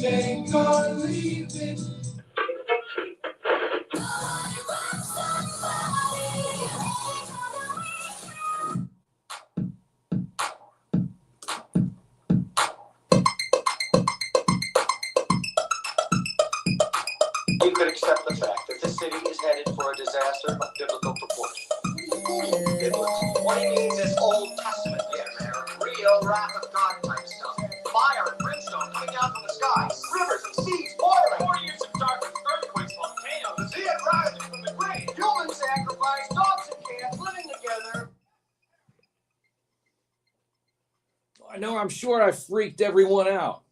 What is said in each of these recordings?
Take or leave it. You could accept the fact that this city is headed for a disaster of biblical proportion. What he means is Old Testament, real wrath of God type stuff. Fire and brimstone coming down from the skies, rivers and seas boiling. 4 years of darkness, earthquakes, volcanoes, the dead rising from the grave, human sacrifice, dogs and cats living together. I know, I'm sure I freaked everyone out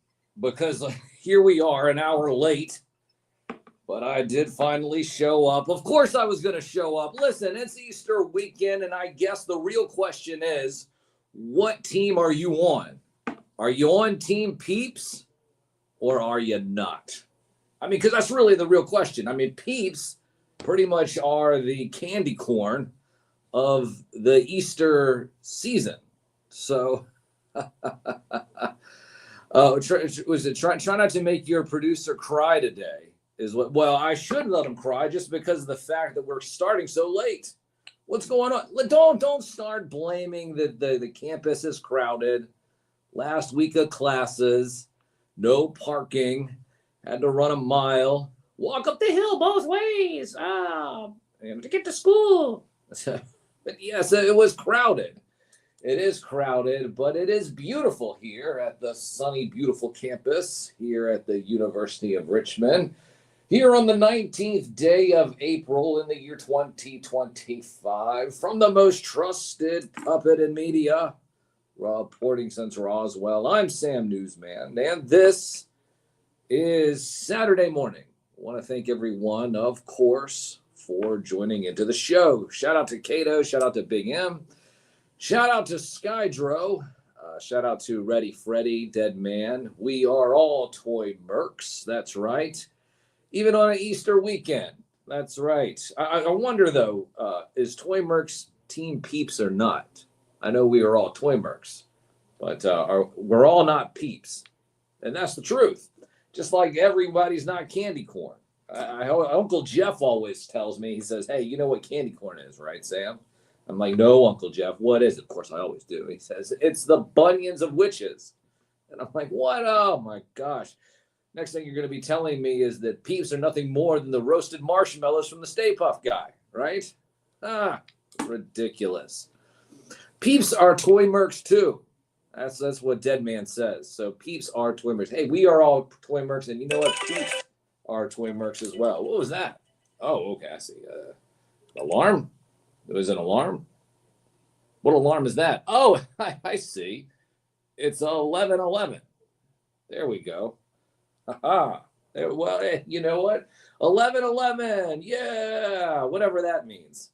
because here we are an hour late. But I did finally show up. Of course I was going to show up. Listen, it's Easter weekend, and I guess the real question is, what team are you on? Are you on Team Peeps or are you not? I mean, because that's really the real question. I mean, Peeps pretty much are the candy corn of the Easter season. So, try not to make your producer cry today. Well, I should let him cry just because of the fact that we're starting so late. What's going on? Don't start blaming the campus is crowded. Last week of classes, no parking, had to run a mile, walk up the hill both ways, to get to school. But yes, it was crowded. It is crowded, but it is beautiful here at the sunny, beautiful campus here at the University of Richmond. Here on the 19th day of April in the year 2025, from the most trusted puppet in media, reporting since Roswell, I'm Sam Newsman, and this is Saturday morning. I want to thank everyone, of course, for joining into the show. Shout out to Cato, shout out to Big M, shout out to Skydro, shout out to Ready Freddy, Dead Man. We are all toy mercs, that's right. Even on an Easter weekend. That's right. I wonder, though, is Toy Mercs Team Peeps or not? I know we are all Toy Mercs, but we're all not Peeps. And that's the truth. Just like everybody's not candy corn. Uncle Jeff always tells me, he says, hey, you know what candy corn is, right, Sam? I'm like, no, Uncle Jeff, what is it? Of course, I always do. He says, it's the bunions of witches. And I'm like, what? Oh, my gosh. Next thing you're going to be telling me is that Peeps are nothing more than the roasted marshmallows from the Stay Puft guy, right? Ridiculous. Peeps are toy mercs too. That's what Dead Man says. So Peeps are toy mercs. Hey, we are all toy mercs, and you know what? Peeps are toy mercs as well. What was that? Oh, okay, I see. Alarm? It was an alarm? What alarm is that? Oh, I see. It's 11:11. There we go. Well, you know what? 11:11. Yeah, whatever that means.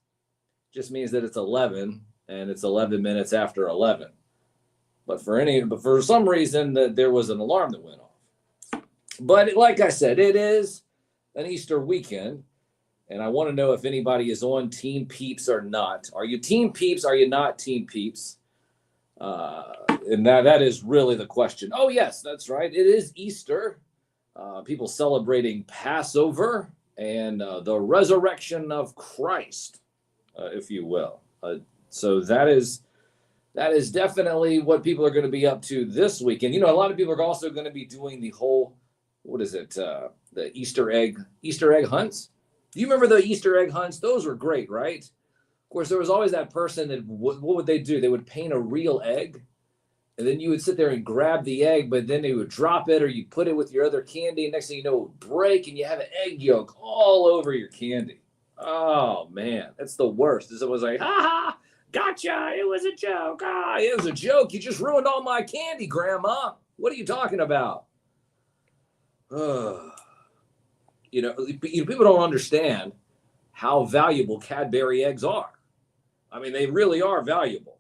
Just means that it's 11 and it's 11 minutes after 11. But for some reason that there was an alarm that went off. But like I said, it is an Easter weekend, and I want to know if anybody is on Team Peeps or not. Are you Team Peeps? Are you not Team Peeps? And that is really the question. Oh yes, that's right. It is Easter. People celebrating Passover and the resurrection of Christ, if you will. So that is definitely what people are going to be up to this weekend. You know, a lot of people are also going to be doing the whole, the Easter egg hunts. Do you remember the Easter egg hunts? Those were great, right? Of course, there was always that person that, what would they do? They would paint a real egg. And then you would sit there and grab the egg, but then they would drop it or you put it with your other candy. And next thing you know, it would break and you have an egg yolk all over your candy. Oh, man, that's the worst. It was like, ha ha, gotcha. It was a joke. It was a joke. You just ruined all my candy, Grandma. What are you talking about? People don't understand how valuable Cadbury eggs are. I mean, they really are valuable.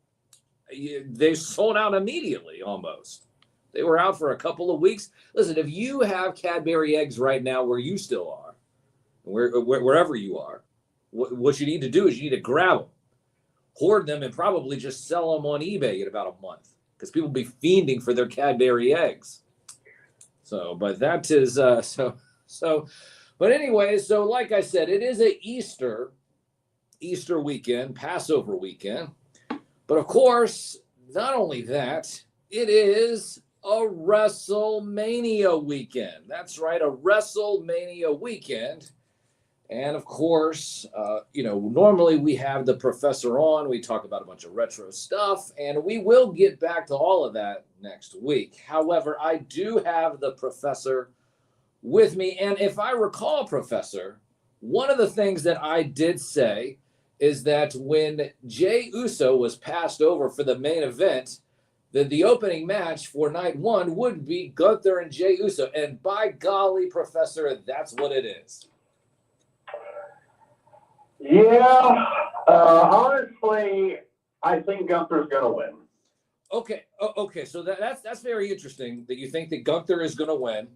They sold out immediately almost. They were out for a couple of weeks. Listen, if you have Cadbury eggs right now where you still are, wherever you are, what you need to do is you need to grab them, hoard them, and probably just sell them on eBay in about a month because people will be fiending for their Cadbury eggs. So, but that is but anyway, so like I said, it is a Easter weekend, Passover weekend. But of course, not only that, it is a WrestleMania weekend. That's right, a WrestleMania weekend. And of course, normally we have the professor on. We talk about a bunch of retro stuff, and we will get back to all of that next week. However, I do have the professor with me. And if I recall, Professor, one of the things that I did say is that when Jey Uso was passed over for the main event, that the opening match for night one would be Gunther and Jey Uso. And by golly, Professor, that's what it is. Yeah, honestly, I think Gunther's going to win. Okay. So that's very interesting that you think that Gunther is going to win.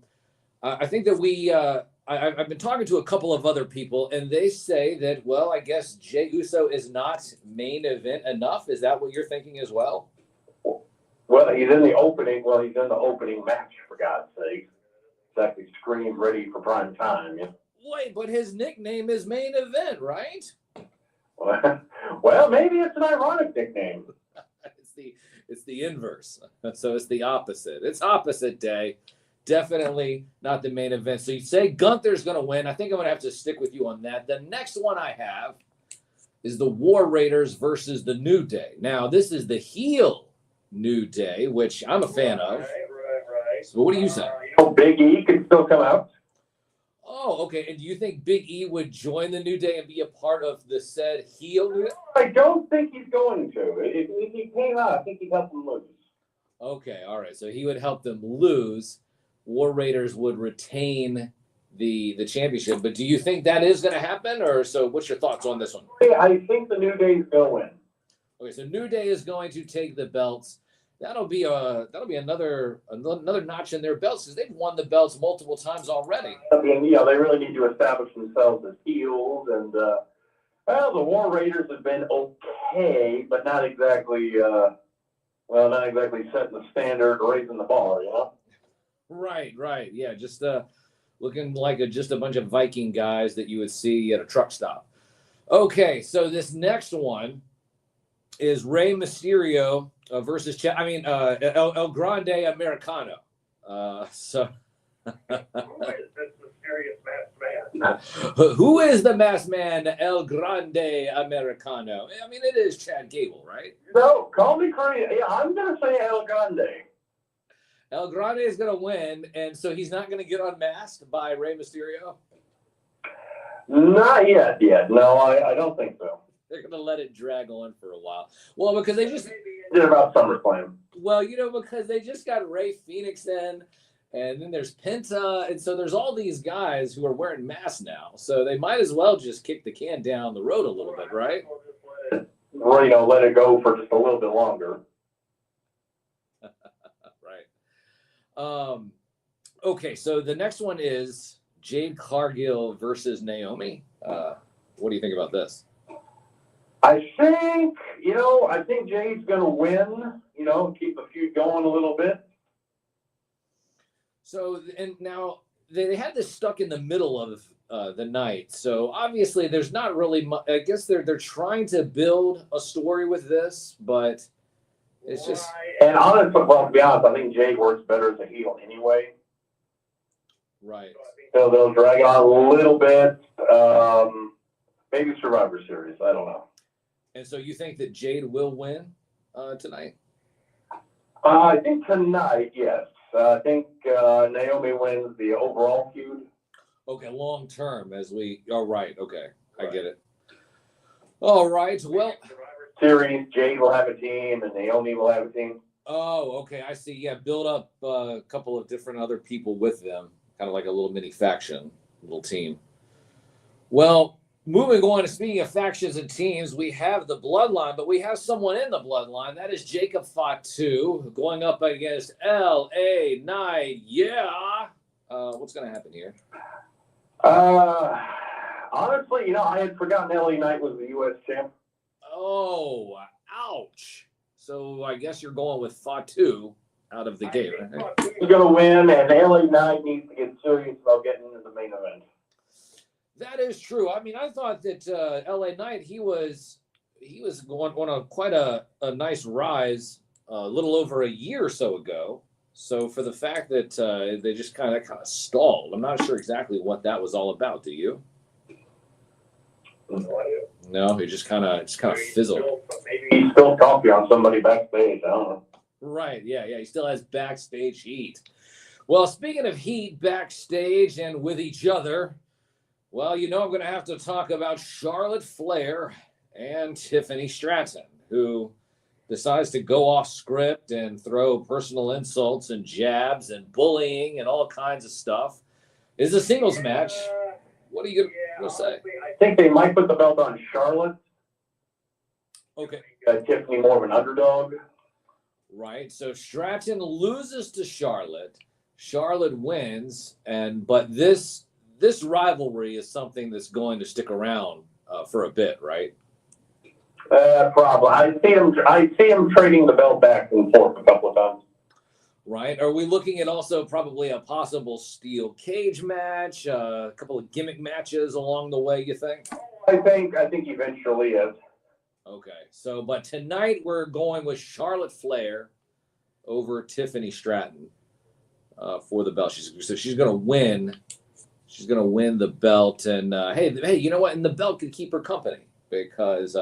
I think that I've been talking to a couple of other people, and they say that, well, I guess Jey Uso is not main event enough. Is that what you're thinking as well? Well, he's in the opening. Well, he's in the opening match, for God's sake. Exactly, scream ready for prime time. Yeah. Wait, but his nickname is main event, right? Well, maybe it's an ironic nickname. It's the inverse. So it's the opposite. It's opposite day. Definitely not the main event. So you say Gunther's going to win. I think I'm going to have to stick with you on that. The next one I have is the War Raiders versus the New Day. Now, this is the heel New Day, which I'm a fan of. Right. So what do you say? Big E can still come out. Oh, okay. And do you think Big E would join the New Day and be a part of the said heel New Day? I don't think he's going to. If he came out, I think he'd help them lose. Okay, all right. So he would help them lose. War Raiders would retain the championship. But do you think that is going to happen? Or so what's your thoughts on this one? I think the New Day is going to win. Okay, so New Day is going to take the belts. That'll be another notch in their belts because they've won the belts multiple times already. I mean, they really need to establish themselves as heels, and the War Raiders have been okay, but not exactly setting the standard, raising the bar, Right, yeah, just looking like just a bunch of Viking guys that you would see at a truck stop. Okay, so this next one is Rey Mysterio versus El Grande Americano. Who is the masked man, El Grande Americano? I mean, it is Chad Gable, right? No, call me crazy. Yeah, I'm going to say El Grande. El Grande is going to win, and so he's not going to get unmasked by Rey Mysterio? Not yet. No, I don't think so. They're going to let it drag on for a while. Well, because they just did about SummerSlam. Well, because they just got Rey Fenix in, and then there's Penta, and so there's all these guys who are wearing masks now. So they might as well just kick the can down the road a little bit, right? Or, let it go for just a little bit longer. Right. Okay, so the next one is Jade Cargill versus Naomi. What do you think about this? I think Jade's going to win, keep the feud going a little bit. So, and now they had this stuck in the middle of the night. So obviously there's not really much, I guess they're trying to build a story with this, but it's just. And honestly, to be honest, I think Jade works better as a heel anyway. Right. So they'll drag it on a little bit. Maybe Survivor Series. I don't know. And so you think that Jade will win tonight? I think tonight, yes. I think Naomi wins the overall feud. Okay, long term right. Okay, I get it. All right, well. Series, Jade will have a team and Naomi will have a team. Oh, okay, I see. Yeah, build up a couple of different other people with them, kind of like a little mini faction, little team. Well, moving on, speaking of factions and teams, we have the Bloodline, but we have someone in the Bloodline. That is Jacob Fatu going up against L.A. Knight. Yeah. What's going to happen here? Honestly, I had forgotten L.A. Knight was the U.S. champ. Oh, ouch. So I guess you're going with Fatu. out of the gate. Right? He's going to win, and LA Knight needs to get serious about getting into the main event. That is true. I mean, I thought that LA Knight, he was going on a quite a nice rise a little over a year or so ago. So for the fact that they just kind of stalled, I'm not sure exactly what that was all about. Do you? No, he just kind of fizzled. Maybe he's still talking on somebody backstage. I don't know. Right. Yeah. He still has backstage heat. Well, speaking of heat backstage and with each other, well, I'm going to have to talk about Charlotte Flair and Tiffany Stratton, who decides to go off script and throw personal insults and jabs and bullying and all kinds of stuff. It's a singles match. What are you going to say? I think they might put the belt on Charlotte. Okay. Tiffany more of an underdog. Right. So Stratton loses to Charlotte. Charlotte wins, but this rivalry is something that's going to stick around for a bit, right? Probably. I see him trading the belt back and forth a couple of times. Right. Are we looking at also probably a possible steel cage match, a couple of gimmick matches along the way, you think? I think eventually is. Okay. So, but tonight we're going with Charlotte Flair over Tiffany Stratton for the belt. She's going to win. She's going to win the belt. And hey, you know what? And the belt could keep her company because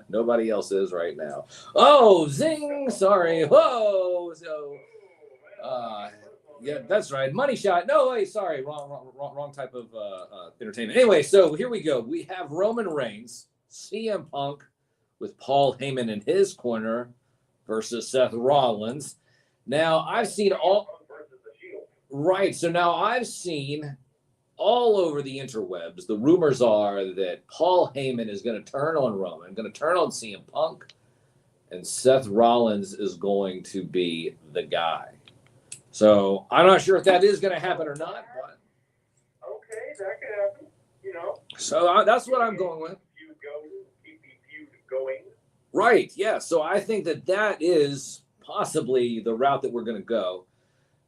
nobody else is right now. Oh, zing! Sorry. Whoa. So, yeah, that's right. Money shot. No, wait, sorry. Wrong type of entertainment. Anyway, so here we go. We have Roman Reigns, CM Punk, with Paul Heyman in his corner versus Seth Rollins. Now, I've seen all over the interwebs, the rumors are that Paul Heyman is going to turn on Roman, going to turn on CM Punk, and Seth Rollins is going to be the guy. So I'm not sure if that is going to happen or not, but okay, that could happen. So that's what I'm going with. Keep the feud going. Right. Yeah. So I think that is possibly the route that we're going to go.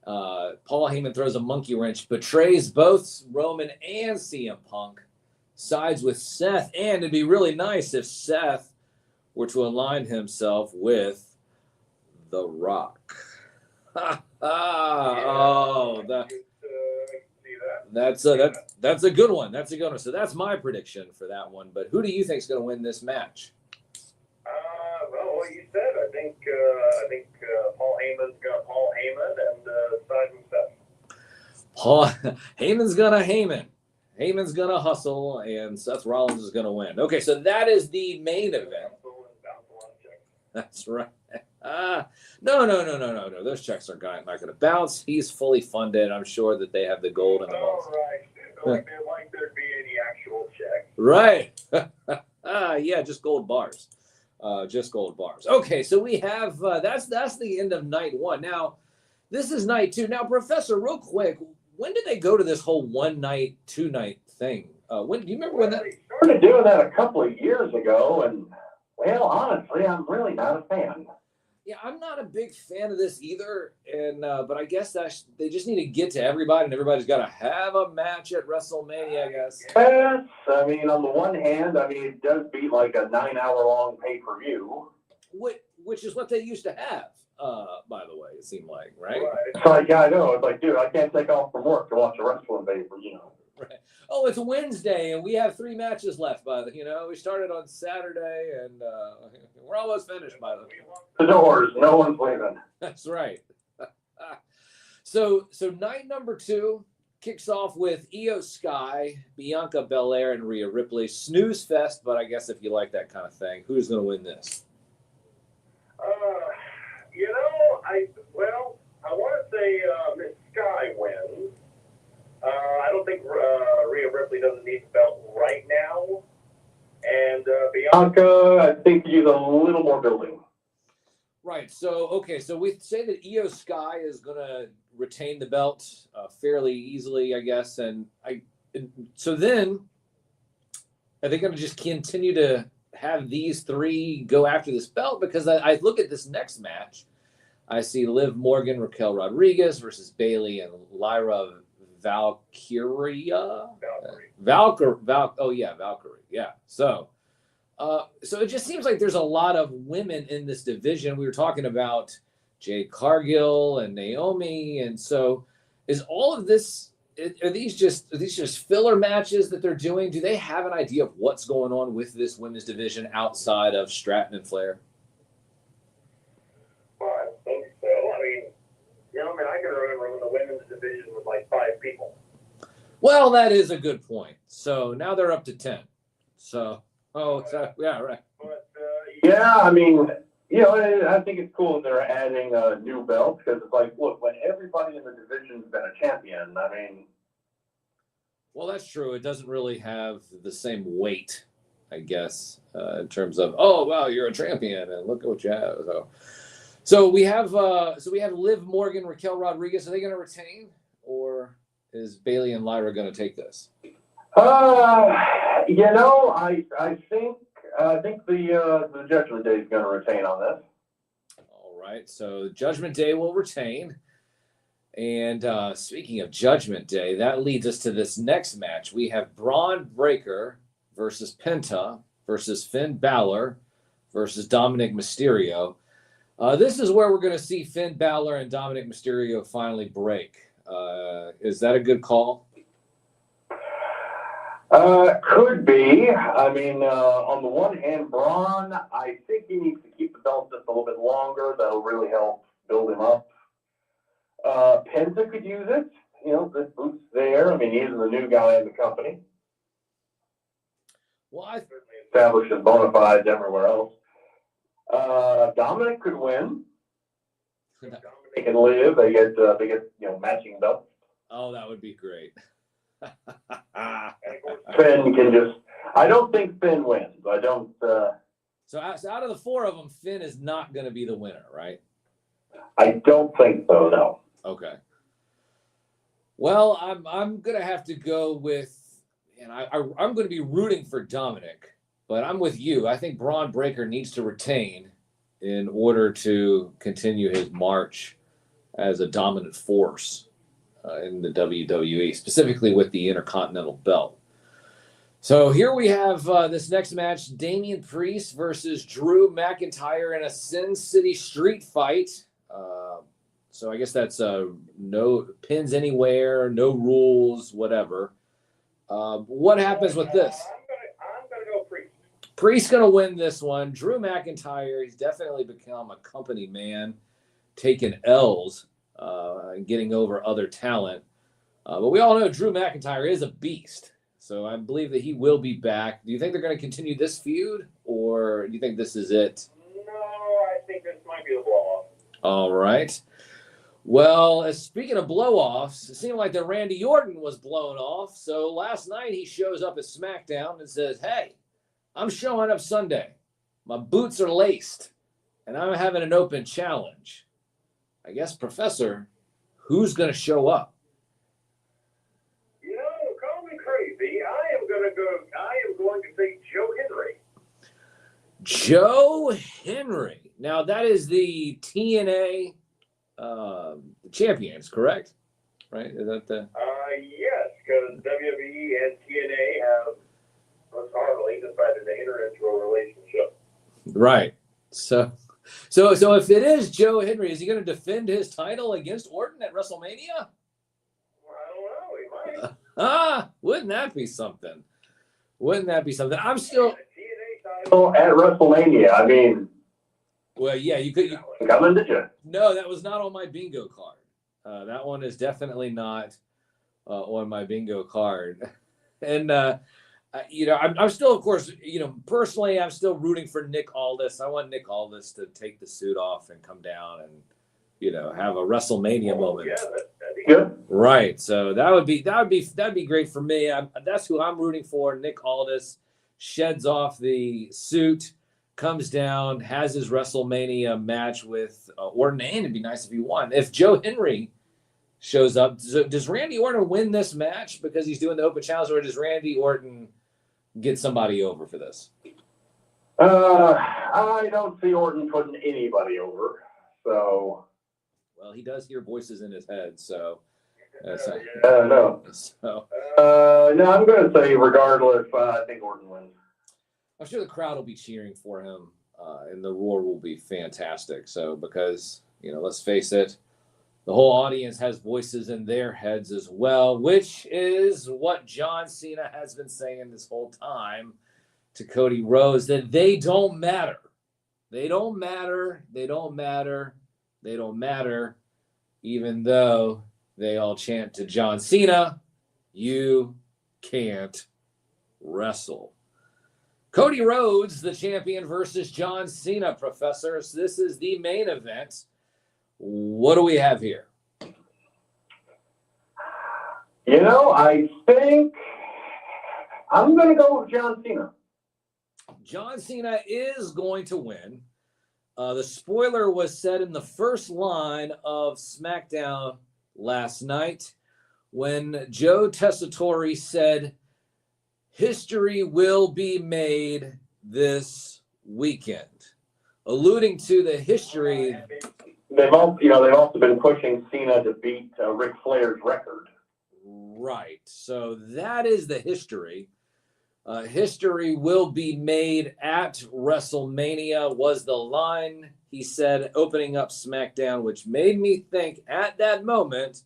Paul Heyman throws a monkey wrench, betrays both Roman and CM Punk, sides with Seth, and it'd be really nice if Seth were to align himself with The Rock. That's a good one. That's a good one. So that's my prediction for that one. But who do you think is going to win this match? Well, what you said, I think Paul Heyman's got Paul Heyman and side with Seth. Heyman's gonna Heyman. Heyman's gonna hustle, and Seth Rollins is gonna win. Okay, so that is the main event. That's right. No. Those checks are not going to bounce. He's fully funded. I'm sure that they have the gold in the vault. All right. Don't like there be any actual checks. Right. Yeah, just gold bars. Just gold bars. Okay, so we have that's the end of night one. Now, this is night two. Now, Professor, real quick, when did they go to this whole 1 night, 2 night thing? When do you remember when that? They started doing that a couple of years ago, and well, honestly, I'm really not a fan. Yeah, I'm not a big fan of this either, and but I guess they just need to get to everybody, and everybody's got to have a match at WrestleMania, I guess. Yes, I mean, on the one hand, it does beat like a 9-hour-long pay-per-view. Which is what they used to have, by the way, it seemed like, right? It's like, yeah, I know. It's like, dude, I can't take off from work to watch a wrestling pay-per-view. Right. Oh, it's Wednesday, and we have 3 matches left. We started on Saturday, and we're almost finished by the way. The doors, no one's leaving. That's right. So night number 2 kicks off with Io Sky, Bianca Belair, and Rhea Ripley. Snooze fest, but I guess if you like that kind of thing, who's going to win this? I want to say Miss Sky wins. I don't think Rhea Ripley doesn't need the belt right now. And Bianca, I think she's a little more building. Right. So we say that Io Sky is going to retain the belt fairly easily, I guess. So then are they going to just continue to have these 3 go after this belt? Because I look at this next match. I see Liv Morgan, Raquel Rodriguez versus Bailey and Lyra Valkyria. Valkyrie. Valkyrie. Yeah. So it just seems like there's a lot of women in this division. We were talking about Jade Cargill and Naomi, and so is all of this? Are these just filler matches that they're doing? Do they have an idea of what's going on with this women's division outside of Stratton and Flair? Well, I think so. I mean, I can remember when the women's division was like 5 people. Well, that is a good point. So now they're up to 10. So, yeah, right. But, yeah, I mean, I think it's cool that they're adding new belts because it's like, look, when everybody in the division's been a champion, I mean. Well, that's true. It doesn't really have the same weight, I guess, in terms of, oh, wow, you're a champion and look at what you have. So we have Liv Morgan, Raquel Rodriguez. Are they going to retain, or is Bailey and Lyra going to take this? I think the Judgment Day is going to retain on this. All right, so Judgment Day will retain. And speaking of Judgment Day, that leads us to this next match. We have Braun Breaker versus Penta versus Finn Balor versus Dominic Mysterio. This is where we're going to see Finn Balor and Dominic Mysterio finally break. Is that a good call? Could be. I mean, on the one hand, Braun, I think he needs to keep the belt just a little bit longer. That'll really help build him up. Penta could use it. The boot's there. I mean, he's the new guy in the company. Well, I certainly established his bona fides everywhere else. Dominic could win. Dominic and Liv, they get matching belts. Oh, that would be great. And of course, Finn can just. I don't think Finn wins. I don't. So out of the 4 of them, Finn is not going to be the winner, right? I don't think so. No. Okay. Well, I'm going to have to go with, and I'm going to be rooting for Dominic, but I'm with you. I think Braun Breaker needs to retain in order to continue his march as a dominant force in the WWE, specifically with the Intercontinental Belt. So here we have this next match, Damian Priest versus Drew McIntyre in a Sin City street fight. So I guess that's no pins anywhere, no rules, whatever. What happens with this? I'm gonna go Priest. Priest's going to win this one. Drew McIntyre, he's definitely become a company man, taking L's and getting over other talent. But we all know Drew McIntyre is a beast. So I believe that he will be back. Do you think they're going to continue this feud, or do you think this is it? No, I think this might be the blow-off. All right. Well, speaking of blow-offs, it seemed like that Randy Orton was blown off. So last night he shows up at SmackDown and says, hey, I'm showing up Sunday. My boots are laced, and I'm having an open challenge. I guess, Professor, who's going to show up? Call me crazy. I am going to say Joe Henry. Joe Henry. Now, that is the TNA champions, correct? Right? Is that the? Yes, because WWE and TNA have bizarrely decided to enter into a relationship. Right. So if it is Joe Henry, is he going to defend his title against Orton at WrestleMania? Well, I don't know. He might. Wouldn't that be something? I'm still TNA title at WrestleMania. I mean. Well, yeah, you could. Coming, did you? No, that was not on my bingo card. That one is definitely not on my bingo card. And I'm still, of course, personally, I'm still rooting for Nick Aldis. I want Nick Aldis to take the suit off and come down and, have a WrestleMania moment. Yeah, that'd be good. Right. So that'd be great for me. That's who I'm rooting for. Nick Aldis sheds off the suit, comes down, has his WrestleMania match with Orton, and it'd be nice if he won. If Joe Henry shows up, does Randy Orton win this match because he's doing the open challenge, or does Randy Orton get somebody over for this? I don't see Orton putting anybody over. So, Well, he does hear voices in his head, so. No. So No, I'm going to say regardless, I think Orton wins. I'm sure the crowd will be cheering for him, and the roar will be fantastic. So because, let's face it, the whole audience has voices in their heads as well, which is what John Cena has been saying this whole time to Cody Rhodes, that they don't matter. They don't matter. They don't matter. They don't matter, even though they all chant to John Cena, "You can't wrestle." Cody Rhodes, the champion, versus John Cena, Professor. So this is the main event. What do we have here? I think I'm going to go with John Cena. John Cena is going to win. The spoiler was said in the first line of SmackDown last night when Joe Tessitore said, "History will be made this weekend," alluding to the history. They've also been pushing Cena to beat Ric Flair's record. Right. So that is the history. History will be made at WrestleMania was the line he said opening up SmackDown, which made me think at that moment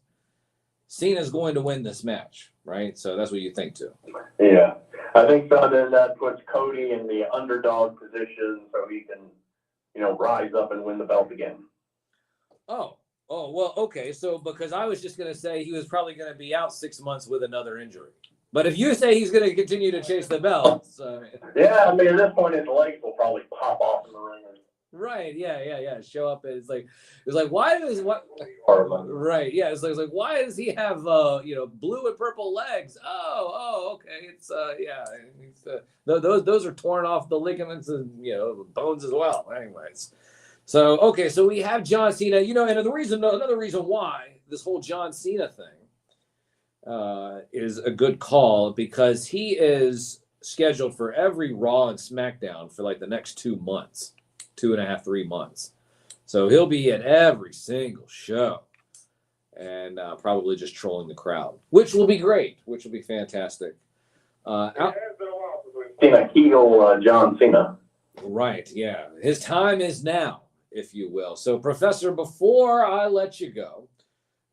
Cena's going to win this match, right? So that's what you think too. Yeah, I think so. Then that puts Cody in the underdog position so he can, rise up and win the belt again. Oh, well, okay. So because I was just going to say he was probably going to be out 6 months with another injury. But if you say he's going to continue to chase the belts. Yeah, at this point his legs will probably pop off in the ring. Right. Yeah. Show up. It's like why does what? Right. Yeah. It's like why does he have blue and purple legs? Oh. Okay. It's yeah. Those are torn off the ligaments and bones as well. Anyways. So okay. So we have John Cena. And another reason why this whole John Cena thing is a good call because he is scheduled for every Raw and SmackDown for like the next 2 months. 2.5, 3 months. So he'll be at every single show and probably just trolling the crowd, which will be great, which will be fantastic. It has been a while since we've seen a heel John Cena. Right, yeah. His time is now, if you will. So, Professor, before I let you go,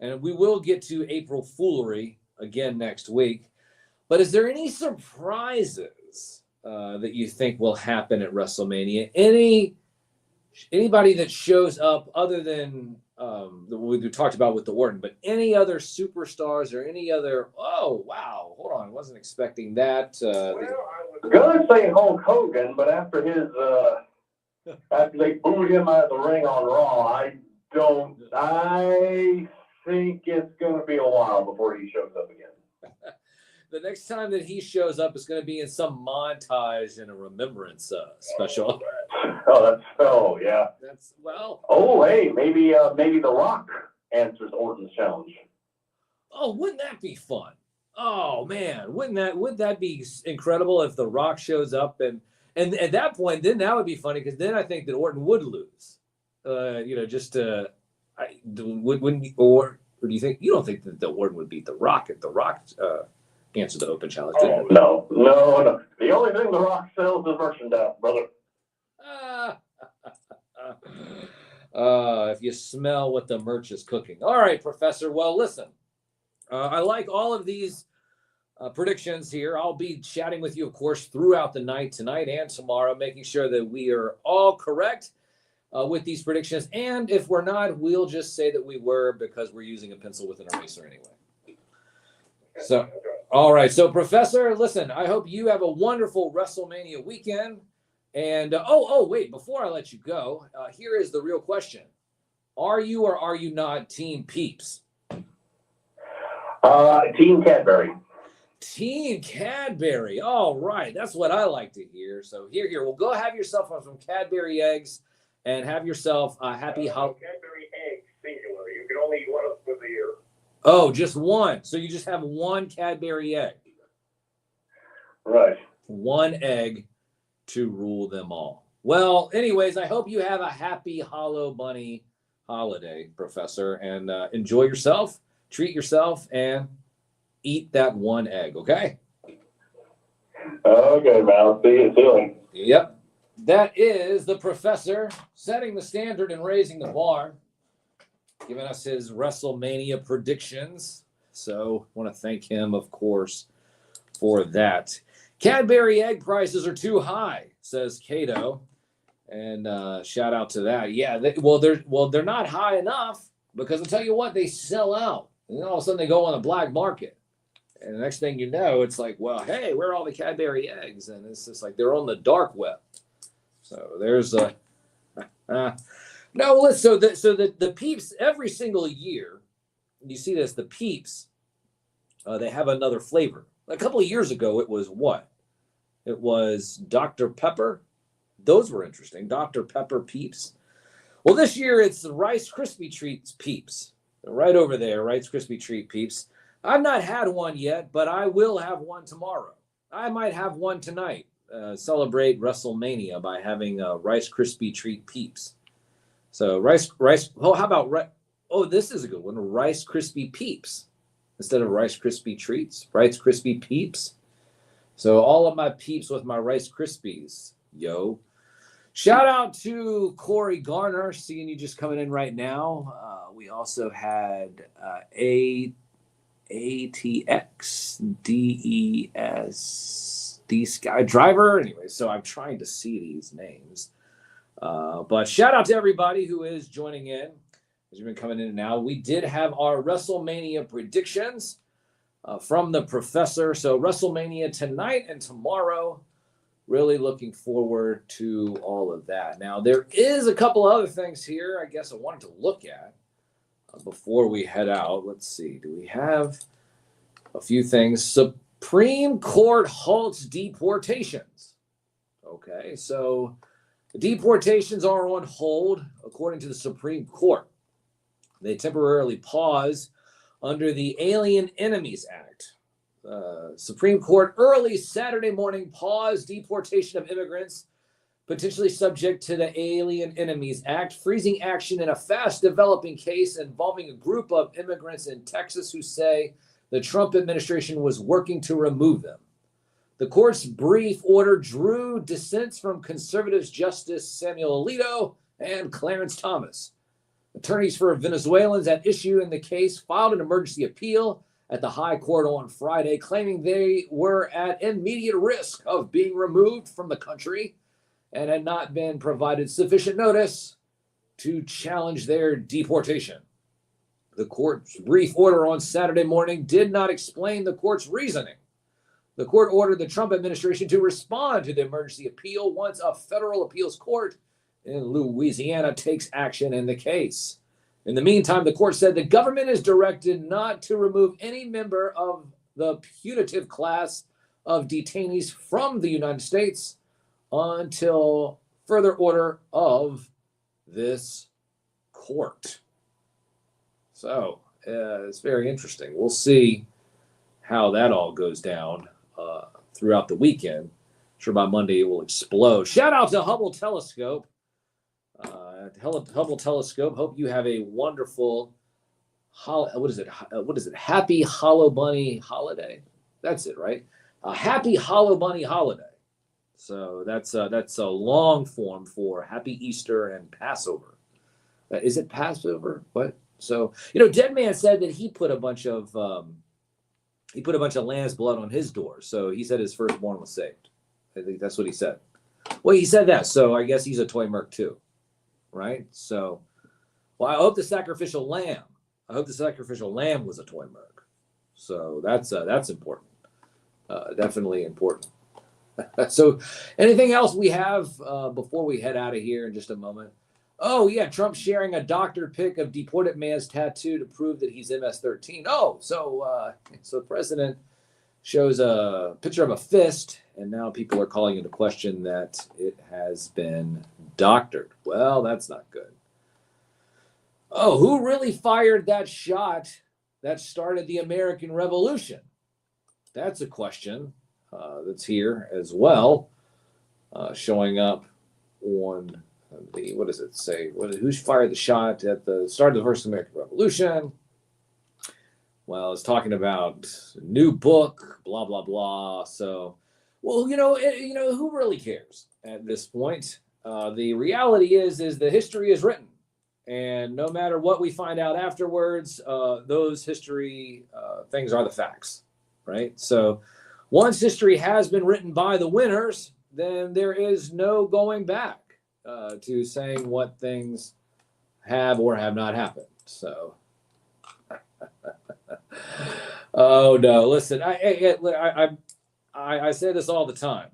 and we will get to April Foolery again next week, but is there any surprises that you think will happen at WrestleMania? Anybody that shows up other than we talked about with the Orton, but any other superstars or any other, oh, wow, hold on, wasn't expecting that. I was going to say Hulk Hogan, but after they booed him out of the ring on Raw, I think it's going to be a while before he shows up again. The next time that he shows up is going to be in some montage in a remembrance special. Yeah. That's well. Oh, hey, maybe The Rock answers Orton's challenge. Oh, wouldn't that be fun? Oh man, wouldn't that be incredible if The Rock shows up and at that point, then that would be funny because then I think that Orton would lose. Wouldn't or do you think you don't think that the Orton would beat The Rock if The Rock answered the open challenge? Oh, no. The only thing The Rock sells is merchandise, brother. If you smell what the merch is cooking. All right, Professor. Well, listen, I like all of these predictions here. I'll be chatting with you, of course, throughout the night, tonight and tomorrow, making sure that we are all correct with these predictions. And if we're not, we'll just say that we were because we're using a pencil with an eraser anyway. So, all right. So, Professor, listen, I hope you have a wonderful WrestleMania weekend. And, wait, before I let you go, here is the real question. Are you or are you not Team Peeps? Team Cadbury. Team Cadbury. All right. That's what I like to hear. So here. Well, go have yourself some Cadbury eggs and have yourself a happy holiday. Cadbury eggs, singular. You can only eat one of them a year. Oh, just one. So you just have one Cadbury egg. Right. One egg to rule them all. Well, anyways, I hope you have a happy Hollow Bunny holiday, Professor, and enjoy yourself, treat yourself, and eat that one egg, okay? Okay, man. I'll see you soon. Yep. That is the Professor setting the standard and raising the bar, giving us his WrestleMania predictions. So I want to thank him, of course, for that. Cadbury egg prices are too high, says Cato. And shout out to that. Yeah, they're not high enough because I'll tell you what, they sell out. And then all of a sudden they go on the black market. And the next thing you know, it's like, well, hey, where are all the Cadbury eggs? And it's just like they're on the dark web. So there's a no. So the Peeps every single year, you see this. The Peeps, they have another flavor. A couple of years ago, it was what? It was Dr. Pepper. Those were interesting. Dr. Pepper Peeps. Well, this year it's the Rice Krispie Treats Peeps. They're right over there, Rice Krispie Treat Peeps. I've not had one yet, but I will have one tomorrow. I might have one tonight. Celebrate WrestleMania by having Rice Krispie Treat Peeps. So rice. Oh, how about this is a good one. Rice Krispie Peeps instead of Rice Krispie Treats. Rice Krispie Peeps. So all of my peeps with my Rice Krispies, yo. Shout out to Corey Garner, seeing you just coming in right now. We also had ATX DES D Sky Driver. Anyway, so I'm trying to see these names. But shout out to everybody who is joining in as you've been coming in and out. We did have our WrestleMania predictions from the Professor. So WrestleMania tonight and tomorrow. Really looking forward to all of that. Now, there is a couple other things here I guess I wanted to look at before we head out. Let's see. Do we have a few things? Supreme Court halts deportations. Okay, so the deportations are on hold, according to the Supreme Court. They temporarily pause under the Alien Enemies Act. Supreme Court early Saturday morning paused deportation of immigrants potentially subject to the Alien Enemies Act, freezing action in a fast-developing case involving a group of immigrants in Texas who say the Trump administration was working to remove them. The court's brief order drew dissents from conservatives Justice Samuel Alito and Clarence Thomas. Attorneys for Venezuelans at issue in the case filed an emergency appeal at the High Court on Friday, claiming they were at immediate risk of being removed from the country and had not been provided sufficient notice to challenge their deportation. The court's brief order on Saturday morning did not explain the court's reasoning. The court ordered the Trump administration to respond to the emergency appeal once a federal appeals court in Louisiana takes action in the case. In the meantime, the court said the government is directed not to remove any member of the putative class of detainees from the United States until further order of this court. So it's very interesting. We'll see how that all goes down throughout the weekend. I'm sure by Monday it will explode. Shout out to Hubble Telescope. Hubble Telescope. Hope you have a wonderful Happy Hollow Bunny holiday. That's it, right? A happy Hollow Bunny holiday. So that's a long form for Happy Easter and Passover. Is it Passover? What? So Dead Man said that he put a bunch of lamb's blood on his door. So he said his firstborn was saved. I think that's what he said. Well, he said that. So I guess he's a toy merc too. Right? So, well, I hope the sacrificial lamb was a toy merc. So that's important. Definitely important. So anything else we have before we head out of here in just a moment? Oh, yeah, Trump sharing a doctor pic of deported man's tattoo to prove that he's MS-13. Oh, so the president shows a picture of a fist, and now people are calling into question that it has been doctored. Well, that's not good. Oh, who really fired that shot that started the American Revolution? That's a question that's here as well, showing up on what does it say? Who fired the shot at the start of the First American Revolution? Well, it's talking about a new book, blah blah blah. So, well, who really cares at this point? The reality is the history is written, and no matter what we find out afterwards, those history things are the facts, right? So, once history has been written by the winners, then there is no going back to saying what things have or have not happened. So. Oh no! Listen, I say this all the time.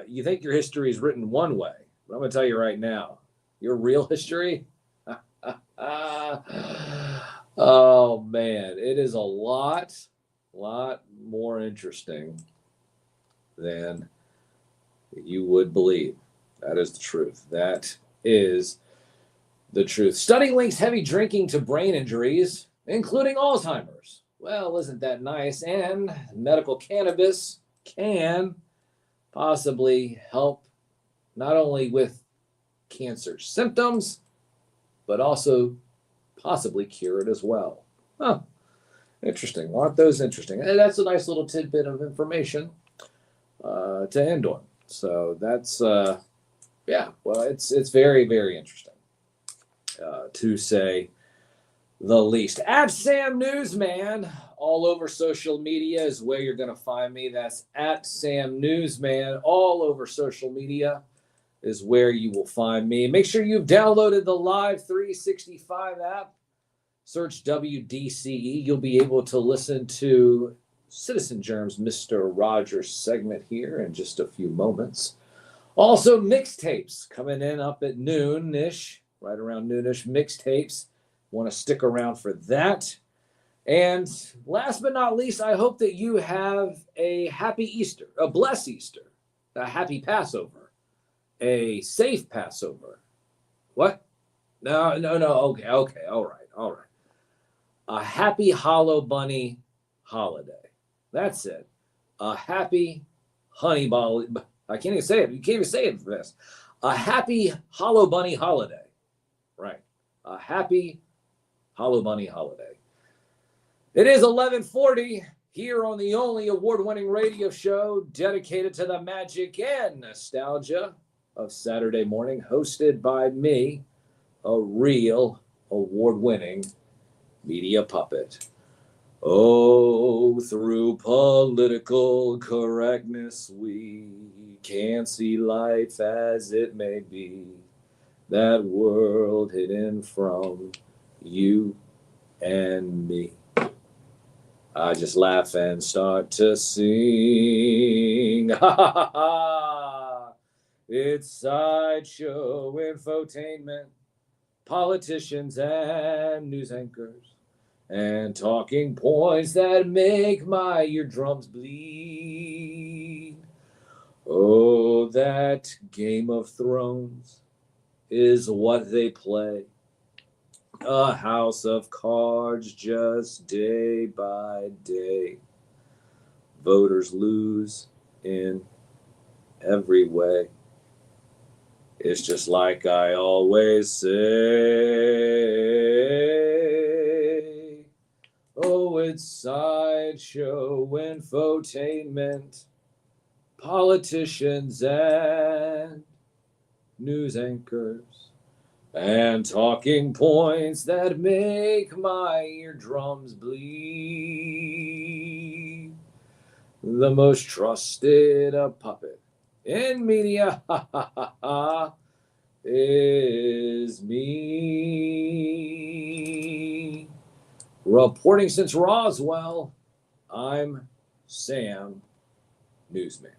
You think your history is written one way, but I'm going to tell you right now, your real history. Oh man, it is a lot more interesting than you would believe. That is the truth. That is the truth. Study links heavy drinking to brain injuries, including Alzheimer's. Well, isn't that nice? And medical cannabis can possibly help not only with cancer symptoms, but also possibly cure it as well. Huh. Interesting. Aren't those interesting? And that's a nice little tidbit of information to end on. So that's, well, it's very, very interesting to say the least. At Sam Newsman, all over social media is where you're going to find me. That's at Sam Newsman. All over social media is where you will find me. Make sure you've downloaded the Live 365 app. Search WDCE. You'll be able to listen to Citizen Germ's Mr. Rogers segment here in just a few moments. Also, mixtapes coming in up at noon-ish, right around noonish. Mixtapes. Want to stick around for that. And last but not least, I hope that you have a happy Easter, a blessed Easter, a happy Passover, a safe Passover. What? No. Okay. All right. A happy Hollow Bunny holiday. That's it. A happy honey ball. I can't even say it. You can't even say it fast. A happy Hollow Bunny holiday. Right. A happy Hollow Bunny holiday. It is 11:40 here on the only award-winning radio show dedicated to the magic and nostalgia of Saturday morning, hosted by me, a real award-winning media puppet. Oh, through political correctness, we can't see life as it may be. That world hidden from you and me. I just laugh and start to sing. Ha ha ha! It's sideshow infotainment, politicians and news anchors, and talking points that make my eardrums bleed. Oh, that Game of Thrones is what they play. A house of cards just day by day. Voters lose in every way. It's just like I always say. Oh, it's sideshow infotainment, politicians and news anchors, and talking points that make my eardrums bleed. The most trusted puppet in media is me. Reporting since Roswell, I'm Sam Newsman.